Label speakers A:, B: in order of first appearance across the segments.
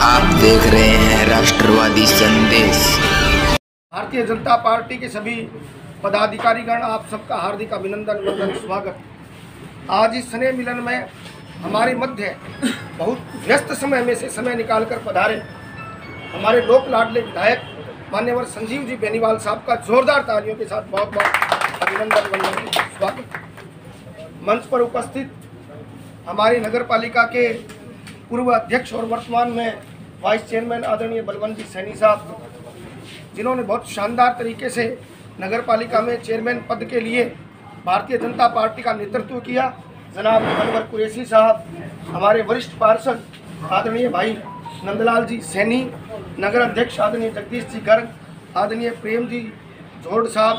A: आप देख रहे हैं राष्ट्रवादी संदेश।
B: भारतीय जनता पार्टी के सभी पदाधिकारीगण, आप सबका हार्दिक अभिनंदन वंदन स्वागत। आज इस स्नेह मिलन में हमारे मध्य बहुत व्यस्त समय में से समय निकालकर पधारे हमारे लोक लाडले विधायक मान्यवर संजीव जी बेनीवाल साहब का जोरदार तालियों के साथ बहुत बहुत अभिनंदन वंदन स्वागत। मंच पर उपस्थित हमारी नगर पालिका के पूर्व अध्यक्ष और वर्तमान में वाइस चेयरमैन आदरणीय बलवंत जी सैनी साहब, जिन्होंने बहुत शानदार तरीके से नगर पालिका में चेयरमैन पद के लिए भारतीय जनता पार्टी का नेतृत्व किया। जनाब अनवर कुरैशी साहब, हमारे वरिष्ठ पार्षद आदरणीय भाई नंदलाल जी सैनी, नगर अध्यक्ष आदरणीय जगदीश जी गर्ग, आदरणीय प्रेम जी झोड़ साहब,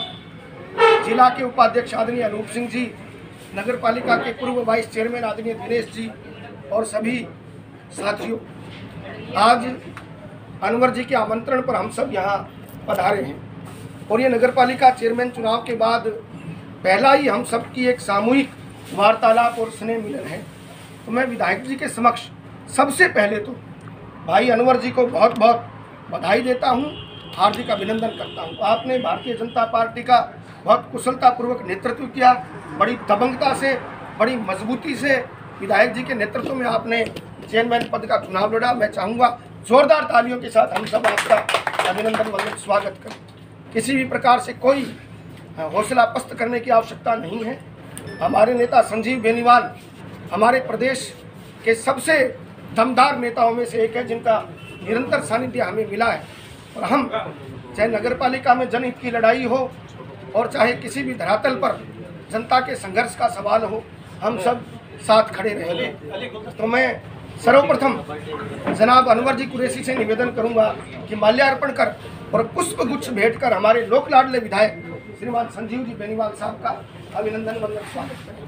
B: जिला के उपाध्यक्ष आदरणीय अनूप सिंह जी, नगर पालिका के पूर्व वाइस चेयरमैन आदरणीय दिनेश जी और सभी साथियों, आज अनवर जी के आमंत्रण पर हम सब यहाँ पधारे हैं और ये नगर पालिका चेयरमैन चुनाव के बाद पहला ही हम सब की एक सामूहिक वार्तालाप और स्नेह मिलन है। तो मैं विधायक जी के समक्ष सबसे पहले तो भाई अनवर जी को बहुत बहुत बधाई देता हूँ, हार्दिक अभिनंदन करता हूँ। आपने भारतीय जनता पार्टी का बहुत कुशलतापूर्वक नेतृत्व किया, बड़ी दबंगता से, बड़ी मजबूती से विधायक जी के नेतृत्व में आपने चेयरमैन पद का चुनाव लड़ा। मैं चाहूँगा जोरदार तालियों के साथ हम सब आपका अभिनंदन वंदन स्वागत करें। किसी भी प्रकार से कोई हौसला पस्त करने की आवश्यकता नहीं है। हमारे नेता संजीव बेनीवाल हमारे प्रदेश के सबसे दमदार नेताओं में से एक है, जिनका निरंतर सानिध्य हमें मिला है और हम चाहे नगर पालिका में जनहित की लड़ाई हो और चाहे किसी भी धरातल पर जनता के संघर्ष का सवाल हो, हम सब साथ खड़े रहेंगे। तो मैं सर्वप्रथम जनाब अनवर जी कुरैशी से निवेदन करूंगा कि माल्यार्पण कर और पुष्प गुच्छ भेंट कर हमारे लोक लाडले विधायक श्रीमान संजीव जी बेनीवाल साहब का अभिनंदन वंदन स्वागत करें।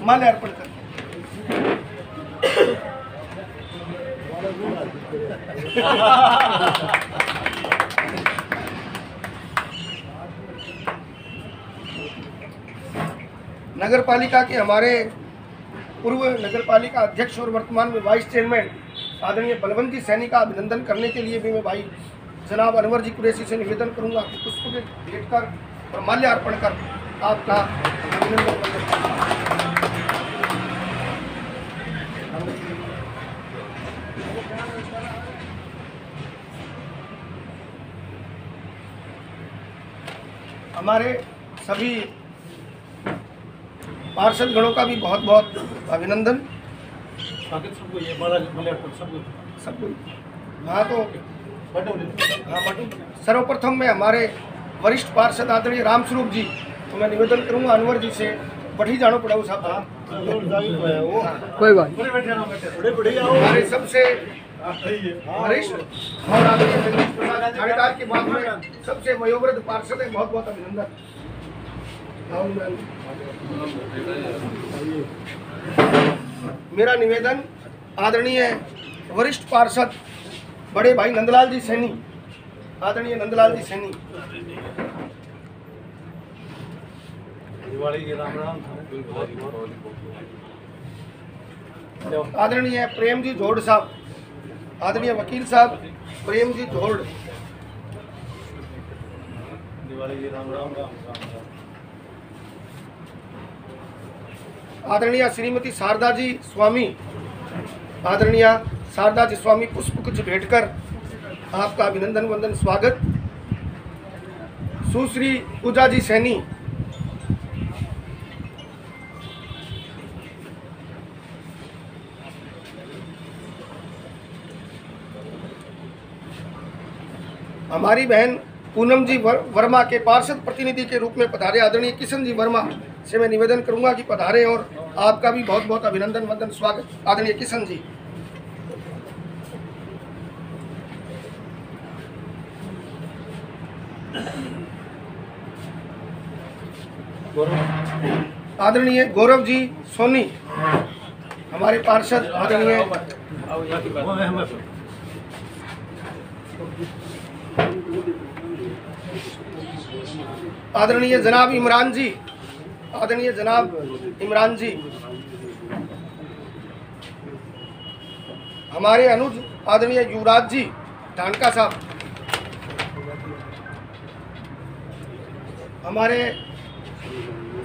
B: माल्यार्पण कर नगर पालिका के हमारे पूर्व नगर पालिका अध्यक्ष और वर्तमान में वाइस चेयरमैन आदरणीय बलवंत जी सैनी का अभिनंदन करने के लिए भी मैं भाई जनाब अनवर जी कुरैशी से निवेदन करूंगा कि पुष्प भेंट कर और माल्यार्पण कर आपका अभिनंदन करें। हमारे सभी पार्षद गणों का भी बहुत बहुत अभिनंदन। सबको हाँ तो सर्वप्रथम मैं हमारे वरिष्ठ पार्षद आदरणीय रामस्वरूप जी, तो मैं निवेदन करूंगा अनवर जी से बढ़ी जानो पड़ा साहब, कोई बात हमारे सबसे वरिष्ठ और आदरणीय जगदीश प्रसाद थानेदार के बाद में सबसे वयोवृद्ध पार्षद है, बहुत बहुत अभिनंदन। मेरा निवेदन आदरणीय वरिष्ठ पार्षद बड़े भाई नंदलाल जी सैनी, आदरणीय नंदलाल जी सैनी, आदरणीय प्रेम जी झोड़ साहब, आदरणीय वकील साहब प्रेम जी झोड़, आदरणीय श्रीमती शारदा जी स्वामी, आदरणीय शारदा जी स्वामी पुष्प कुछ भेंट कर आपका अभिनंदन वंदन स्वागत। सुश्री पूजा जी सैनी, हमारी बहन पूनम जी वर्मा के पार्षद प्रतिनिधि के रूप में पधारे आदरणीय किशन जी वर्मा से मैं निवेदन करूंगा कि पधारे और आपका भी बहुत बहुत अभिनंदन वंदन स्वागत। आदरणीय किशन जी, आदरणीय गौरव जी सोनी हमारे पार्षद, आदरणीय आदरणीय जनाब इमरान जी, आदरणीय जनाब इमरान जी, हमारे अनुज आदरणीय युवराज जी ढानका साहब, हमारे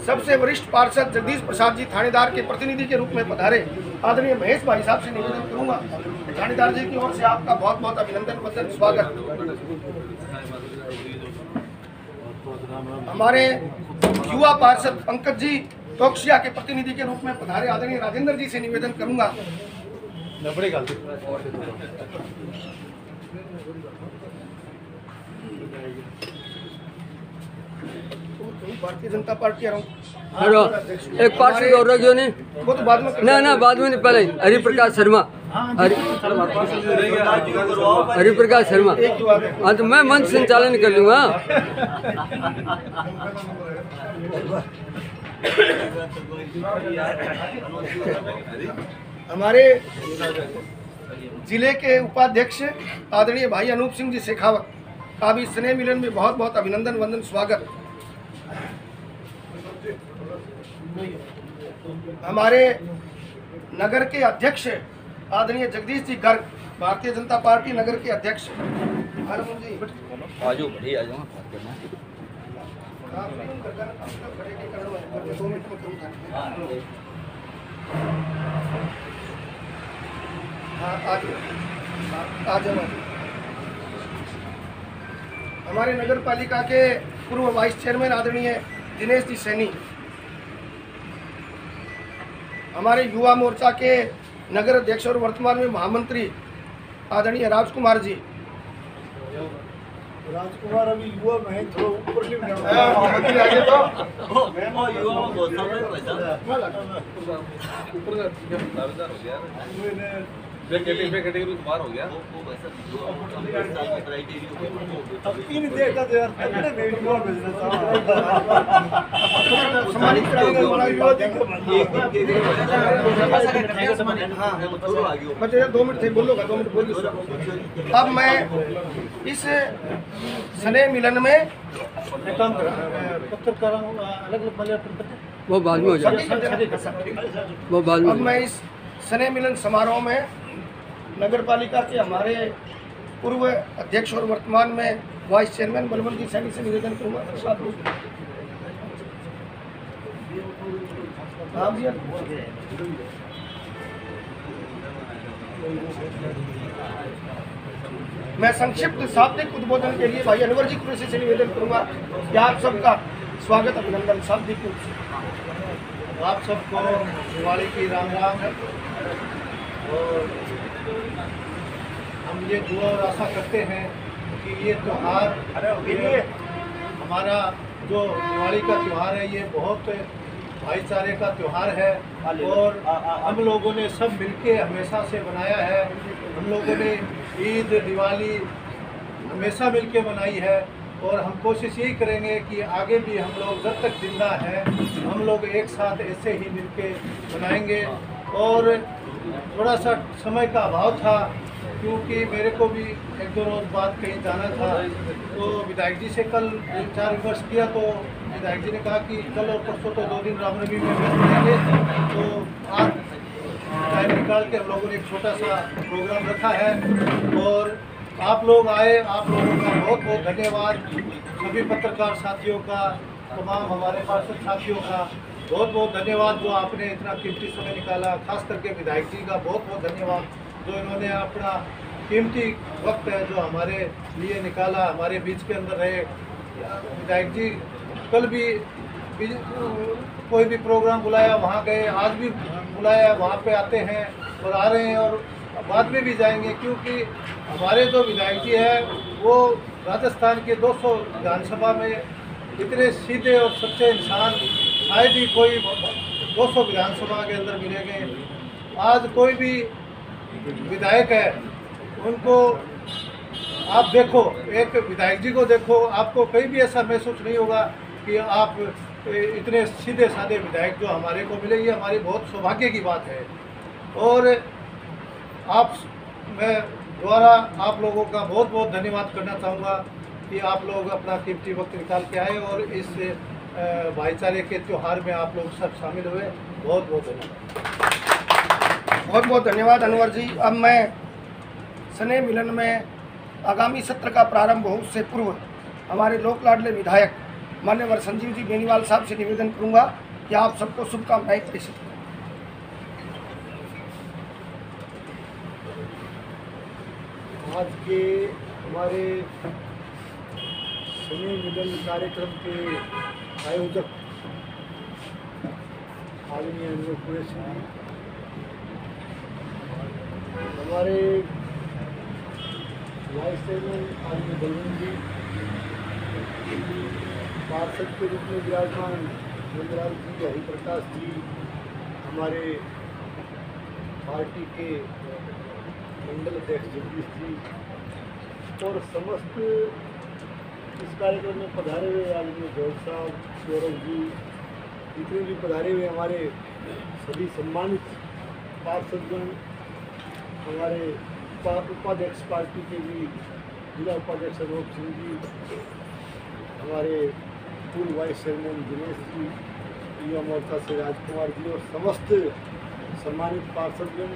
B: सबसे वरिष्ठ पार्षद जगदीश प्रसाद जी थानेदार के प्रतिनिधि के रूप में पधारे आदरणीय महेश भाई साहब से निवेदन करूंगा, थानेदार जी की ओर से आपका बहुत बहुत अभिनंदन वंदन स्वागत। हमारे युवा पार्षद पंकज जी टोक्सिया के प्रतिनिधि के रूप में पधारे आदरणीय राजेंद्र जी से निवेदन करूंगा। भारतीय जनता पार्टी
C: एक पार्षद और रखियो नहीं,
B: वो तो बाद में
C: ना बाद में नहीं, पहले हरिप्रकाश शर्मा, हरिप्रकाश शर्मा। हाँ तो मैं मंच संचालन कर लूँगा।
B: हमारे जिले के उपाध्यक्ष आदरणीय भाई अनूप सिंह जी शेखावत का भी स्नेह मिलन में बहुत बहुत अभिनंदन वंदन स्वागत। हमारे नगर के अध्यक्ष आदरणीय जगदीश जी गर्ग, भारतीय जनता पार्टी नगर के अध्यक्ष। हमारे नगर पालिका के पूर्व वाइस चेयरमैन आदरणीय दिनेश जी सैनी, हमारे युवा मोर्चा के नगर अध्यक्ष और वर्तमान में महामंत्री आदरणीय राजकुमार जी।
D: राजकुमार अभी युवा में थोड़ा ऊपर नहीं
B: महामंत्री आगे तो
E: कैटेगरी बाहर हो गया।
D: अब इन देखा तो यार कितने युवा बिजनेस
B: सम्मानित कराएंगे बड़ा युवा देखो। बच्चे 2 मिनट थे, बोलोगा 2 मिनट बोलिए। अब मैं इस स्नेह मिलन में
D: पत्रकार अलग अलग
C: वो बाद में हो जाएगा, वो बाद
B: अब
C: में।
B: मैं इस स्नेह मिलन समारोह में नगर पालिका के हमारे पूर्व अध्यक्ष और वर्तमान में वाइस चेयरमैन बलवंत जी सैनी से निवेदन करूंगा। मैं संक्षिप्त शाब्दिक उद्बोधन के लिए भाई अनवर जी कुरैशी से निवेदन करूंगा कि आप सबका स्वागत अभिनंदन शाब्दिक रूप से।
D: आप सबको दिवाली की राम राम है। और हम ये दुआ और आशा करते हैं कि ये त्यौहार हमारा जो दिवाली का त्यौहार है ये बहुत भाईचारे का त्यौहार है और हम लोगों ने सब मिलके हमेशा से बनाया है। हम लोगों ने ईद दिवाली हमेशा मिलके बनाई है और हम कोशिश यही करेंगे कि आगे भी हम लोग जब तक जिंदा है हम लोग एक साथ ऐसे ही मिलके बनाएंगे। और थोड़ा सा समय का अभाव था क्योंकि मेरे को भी 1-2 रोज़ बाद कहीं जाना था, तो विधायक जी से कल 4 विमर्श किया तो विधायक जी ने कहा कि कल और परसों तो 2 दिन रामनवमी में व्यस्त रहेंगे, तो आज टाइम निकाल के हम लोगों ने एक छोटा सा प्रोग्राम रखा है। और आप लोग आए, आप लोगों का बहुत बहुत धन्यवाद। सभी पत्रकार साथियों का, तमाम हमारे पार्षद साथियों का बहुत बहुत धन्यवाद जो आपने इतना कीमती समय निकाला। खास करके विधायक जी का बहुत बहुत धन्यवाद जो इन्होंने अपना कीमती वक्त है जो हमारे लिए निकाला, हमारे बीच के अंदर रहे। विधायक जी कल भी कोई भी प्रोग्राम बुलाया वहाँ गए, आज भी बुलाया वहाँ पे आते हैं और आ रहे हैं और बाद में भी जाएंगे, क्योंकि हमारे जो विधायक जी है वो राजस्थान के 200 विधानसभा में इतने सीधे और सच्चे इंसान शायद ही कोई 200 विधानसभा के अंदर मिलेंगे। आज कोई भी विधायक है उनको आप देखो, एक विधायक जी को देखो, आपको कहीं भी ऐसा महसूस नहीं होगा कि आप इतने सीधे साधे विधायक जो हमारे को मिले, ये हमारी बहुत सौभाग्य की बात है। और मैं दोबारा आप लोगों का बहुत बहुत धन्यवाद करना चाहूँगा कि आप लोग अपना कीमती वक्त निकाल के आए और इस भाईचारे के त्यौहार में आप लोग सब शामिल हुए। बहुत बहुत धन्यवाद।
B: बहुत बहुत धन्यवाद अनवर जी। अब मैं स्नेह मिलन में आगामी सत्र का प्रारंभ हो उससे पूर्व हमारे लोक लाडले विधायक मान्यवर संजीव जी बेनीवाल साहब से निवेदन करूंगा कि आप सबको शुभकामनाएं प्रेषित करें।
D: आज के हमारे स्नेह मिलन कार्यक्रम के आयोजक आदरणीय अनवर कुरैशी जी, हमारे वाइस चेयरमैन आदरणीय बलवंत जी, पार्षद के रूप में विराजमान नंदलाल जी, हरिप्रकाश जी, हमारे पार्टी के मंडल अध्यक्ष जगदीश जी और समस्त इस कार्यक्रम में पधारे हुए आदरणीय जॉर्ज साहब, गौरव जी, जितने भी पधारे हुए हमारे सभी सम्मानित पार्षदगण, हमारे उपाध्यक्ष पार्टी के भी जिला उपाध्यक्ष अनूप सिंह जी, हमारे पूर्व वाइस चेयरमैन दिनेश जी, युवा मोर्चा से राजकुमार जी और समस्त सम्मानित पार्षदगण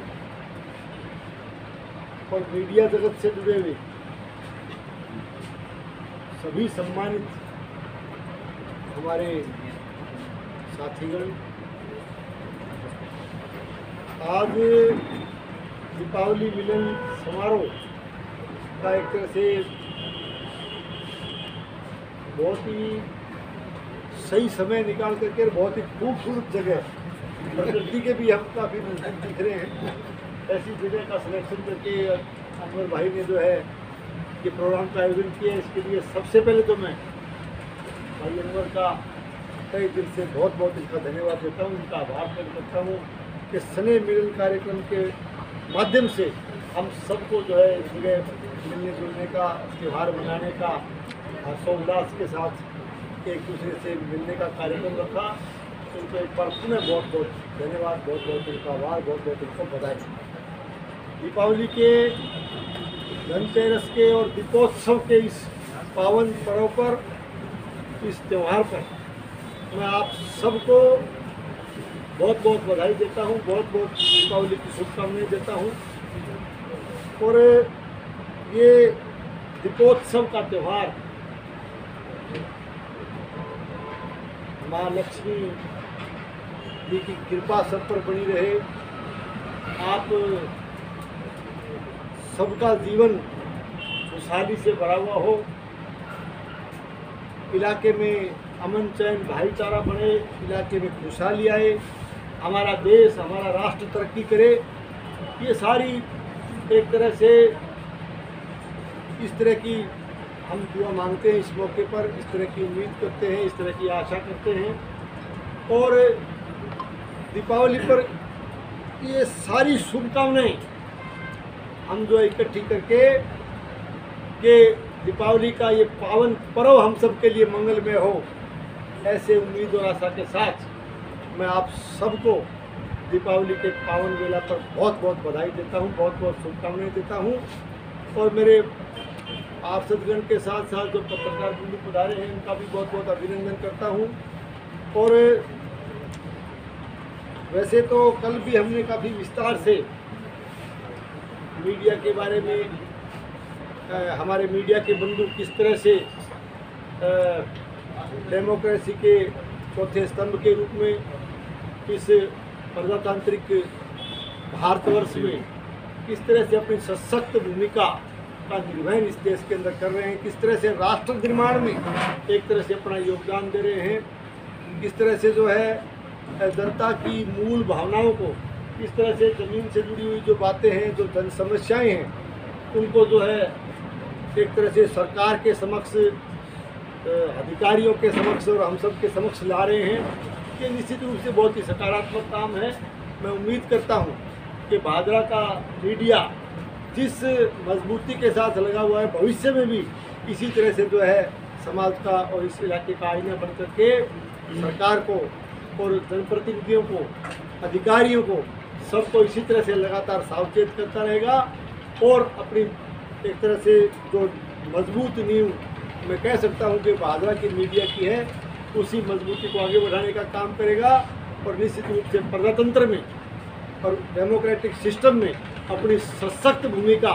D: और मीडिया जगत से जुड़े हुए सभी सम्मानित हमारे साथीगण, आज दीपावली मिलन समारोह का एक तरह से बहुत ही सही समय निकाल करके बहुत ही खूबसूरत जगह, प्रकृति के भी हम काफ़ी नजदीक दिख रहे हैं, ऐसी जगह का सिलेक्शन करके अनवर भाई ने जो है ये प्रोग्राम का आयोजन किया। इसके लिए सबसे पहले तो मैं भाई अनवर का कई दिल से बहुत बहुत इनका धन्यवाद देता हूँ, इनका आभार व्यक्त करता हूँ कि स्नेह मिलन कार्यक्रम के माध्यम से हम सबको जो है इस जगह मिलने जुलने का, त्यौहार मनाने का हर्षोल्लास के साथ एक दूसरे से मिलने का कार्यक्रम रखा। उनको एक बार पुनः बहुत बहुत धन्यवाद, बहुत बहुत उनका आभार, बहुत बहुत उनको बधाई। दीपावली के, धनतेरस के और दीपोत्सव के इस पावन पर्व पर, इस त्यौहार पर मैं आप सबको बहुत बहुत बधाई देता हूँ, बहुत बहुत दीपावली की शुभकामनाएं देता हूँ। और ये दीपोत्सव का त्यौहार माँ लक्ष्मी जी की कृपा सब पर बनी रहे, आप सबका जीवन खुशहाली से भरा हुआ हो, इलाके में अमन चैन भाईचारा बढ़े, इलाके में खुशहाली आए, हमारा देश, हमारा राष्ट्र तरक्की करे, ये सारी एक तरह से इस तरह की हम दुआ मांगते हैं इस मौके पर, इस तरह की उम्मीद करते हैं, इस तरह की आशा करते हैं। और दीपावली पर ये सारी शुभकामनाएं हम जो इकट्ठी करके कि दीपावली का ये पावन पर्व हम सब के लिए मंगलमय हो, ऐसे उम्मीद और आशा के साथ मैं आप सबको दीपावली के पावन वेला पर बहुत बहुत बधाई देता हूँ, बहुत बहुत शुभकामनाएं देता हूँ। और मेरे पार्षदगण के साथ साथ जो पत्रकार बिंदु पधारे हैं उनका भी बहुत बहुत अभिनंदन करता हूँ। और वैसे तो कल भी हमने काफ़ी विस्तार से मीडिया के बारे में, हमारे मीडिया के बंधु किस तरह से डेमोक्रेसी के चौथे स्तंभ के रूप में इस प्रजातांत्रिक भारतवर्ष में किस तरह से अपनी सशक्त भूमिका का निर्वहन इस देश के अंदर कर रहे हैं, किस तरह से राष्ट्र निर्माण में एक तरह से अपना योगदान दे रहे हैं, किस तरह से जो है जनता की मूल भावनाओं को, किस तरह से ज़मीन से जुड़ी हुई जो बातें हैं, जो जन समस्याएँ हैं, उनको जो है एक तरह से सरकार के समक्ष, अधिकारियों के समक्ष और हम सब के समक्ष ला रहे हैं। ये निश्चित रूप से बहुत ही सकारात्मक काम है। मैं उम्मीद करता हूँ कि भादरा का मीडिया जिस मजबूती के साथ लगा हुआ है, भविष्य में भी इसी तरह से जो है समाज का और इस इलाके का आईना बन करके सरकार को और जनप्रतिनिधियों को, अधिकारियों को, सबको इसी तरह से लगातार सावचेत करता रहेगा और अपनी एक तरह से जो मजबूत नींव मैं कह सकता हूँ कि भाजपा की मीडिया की है, उसी मजबूती को आगे बढ़ाने का काम करेगा और निश्चित रूप से प्रजातंत्र में और डेमोक्रेटिक सिस्टम में अपनी सशक्त भूमिका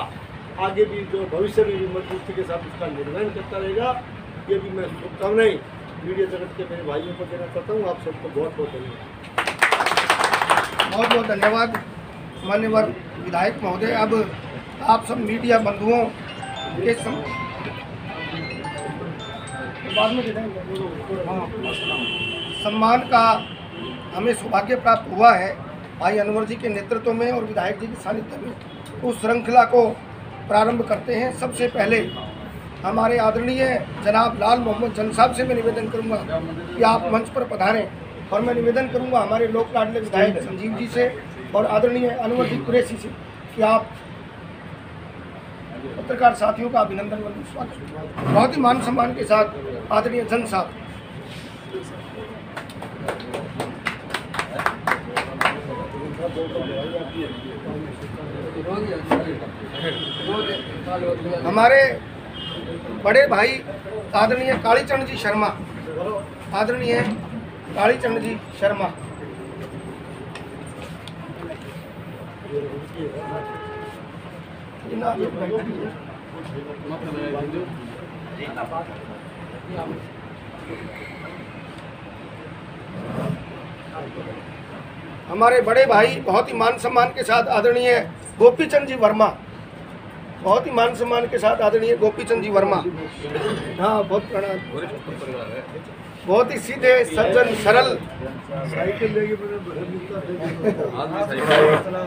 D: आगे भी जो भविष्य में भी मजबूती के साथ उसका निर्वहन करता रहेगा। ये भी मैं शुभकामनाएं मीडिया जगत के मेरे भाइयों को देना चाहता हूँ। आप सबको बहुत बहुत धन्यवाद।
B: बहुत बहुत धन्यवाद मान्यवर विधायक महोदय। अब आप सब मीडिया बंधुओं के सम्मान का हमें सौभाग्य प्राप्त हुआ है भाई अनवर जी के नेतृत्व में और विधायक जी के सानिध्य में। उस श्रृंखला को प्रारंभ करते हैं। सबसे पहले हमारे आदरणीय जनाब लाल मोहम्मद जन साहब से मैं निवेदन करूंगा कि आप मंच पर पधारें और मैं निवेदन करूंगा हमारे लोक लाडले विधायक संजीव जी से और आदरणीय अनवर जी कुरैशी से कि आप पत्रकार साथियों का अभिनंदन व स्वागत। बहुत ही मान सम्मान के साथ आदरणीय जन साहब। हमारे बड़े भाई आदरणीय कालीचरण जी शर्मा, आदरणीय कालीचरण जी शर्मा। हमारे बड़े भाई बहुत ही मान सम्मान के साथ आदरणीय गोपीचंद जी वर्मा, बहुत ही मान सम्मान के साथ आदरणीय गोपीचंद जी वर्मा। हाँ, बहुत प्रणाम। बहुत ही सीधे सज्जन सरल।
D: साइकिल लेके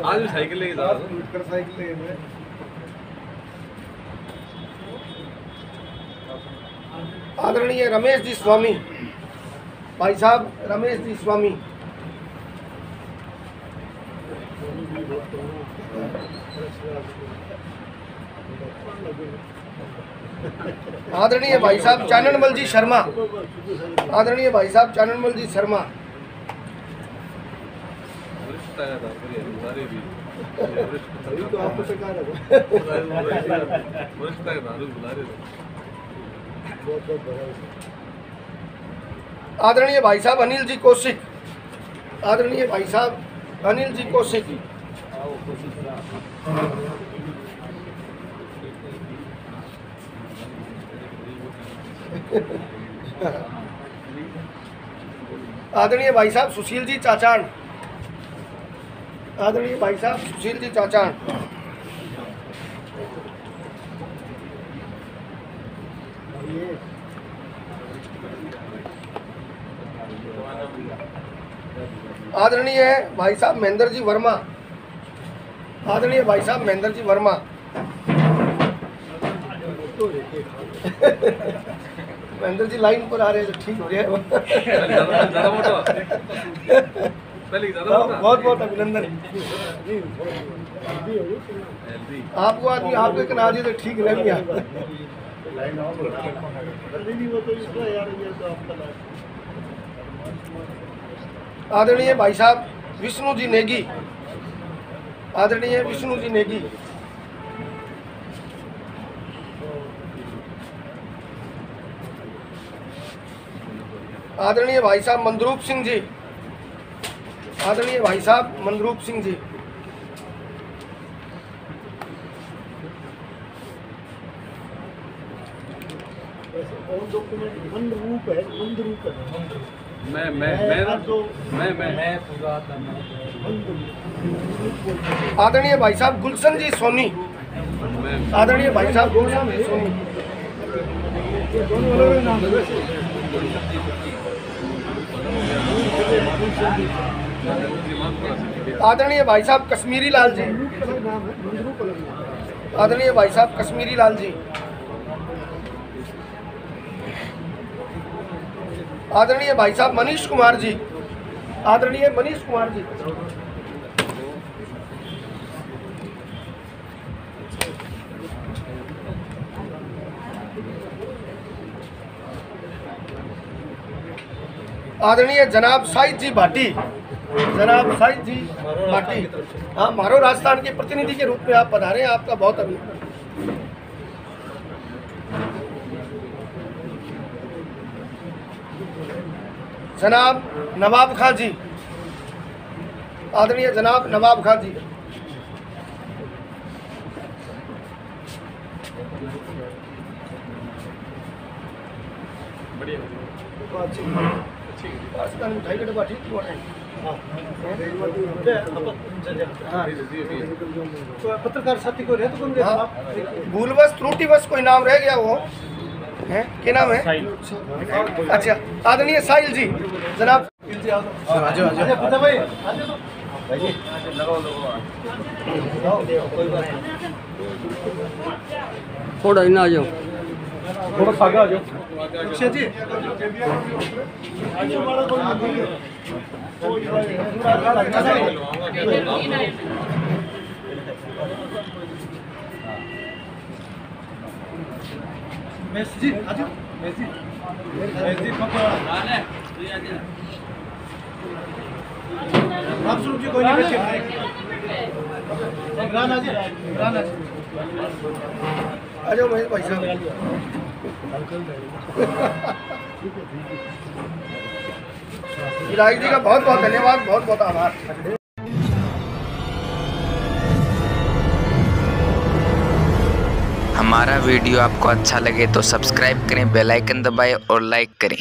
E: आज साइकिल लेके जा
B: आदरणीय रमेश जी स्वामी, भाई साहब रमेश जी स्वामी। आदरणीय भाई साहब चाननमल जी शर्मा, आदरणीय भाई साहब चाननमल जी शर्मा। आदरणीय भाई साहब अनिल जी कौशिक, आदरणीय भाई साहब अनिल जी कौशिक। आदरणीय भाई साहब सुशील जी चाचान, आदरणीय भाई साहब सुशील जी चाचान। आदरणीय भाई साहब महेंद्र जी वर्मा, आदरणीय भाई साहब महेंद्र जी वर्मा। महेंद्र जी लाइन पर आ रहे हैं तो ठीक हो गया। बहुत बहुत अभिनंदन आपको। आदमी आपके कना दिए तो ठीक रह गया। आदरणीय भाई साहब विष्णु जी नेगी, आदरणीय विष्णु जी नेगी। आदरणीय भाई साहब मंदरूप सिंह जी, आदरणीय भाई साहब मंदरूप सिंह जी।
D: मंदरूप है, मंदरूप है।
E: मैं
B: आदरणीय भाई साहब गुलशन जी सोनी, आदरणीय भाई साहब गुलशन जी सोनी। आदरणीय भाई साहब कश्मीरी लाल जी, आदरणीय भाई साहब कश्मीरी लाल जी। आदरणीय भाई साहब मनीष कुमार जी, आदरणीय मनीष कुमार जी। आदरणीय जनाब साहिद जी भाटी, जनाब साहिद जी भाटी। हाँ, मारो राजस्थान के प्रतिनिधि के रूप में आप पधारे हैं, आपका बहुत अभिनंदन। जनाब नवाब खां जी, आदरणीय जनाब नवाब खां जी। मिठाई का डब्बा ठीक
D: पत्रकार साथी को रहते कौन
B: भूलवश त्रुटिवश कोई नाम रह गया वो है, क्या नाम है? अच्छा, आदरणीय साहिल जी जनाब।
C: थोड़ा इन आ जाओ,
D: थोड़ा आगे आ जाओ जी। जी आप सुन जी, कोई नहीं बैठे। राना जी, राना जी
B: आ जाओ महेश भाई साहब। विधायक जी का बहुत बहुत धन्यवाद, बहुत बहुत आभार।
A: हमारा वीडियो आपको अच्छा लगे तो सब्सक्राइब करें, बेल आइकन दबाएं और लाइक करें।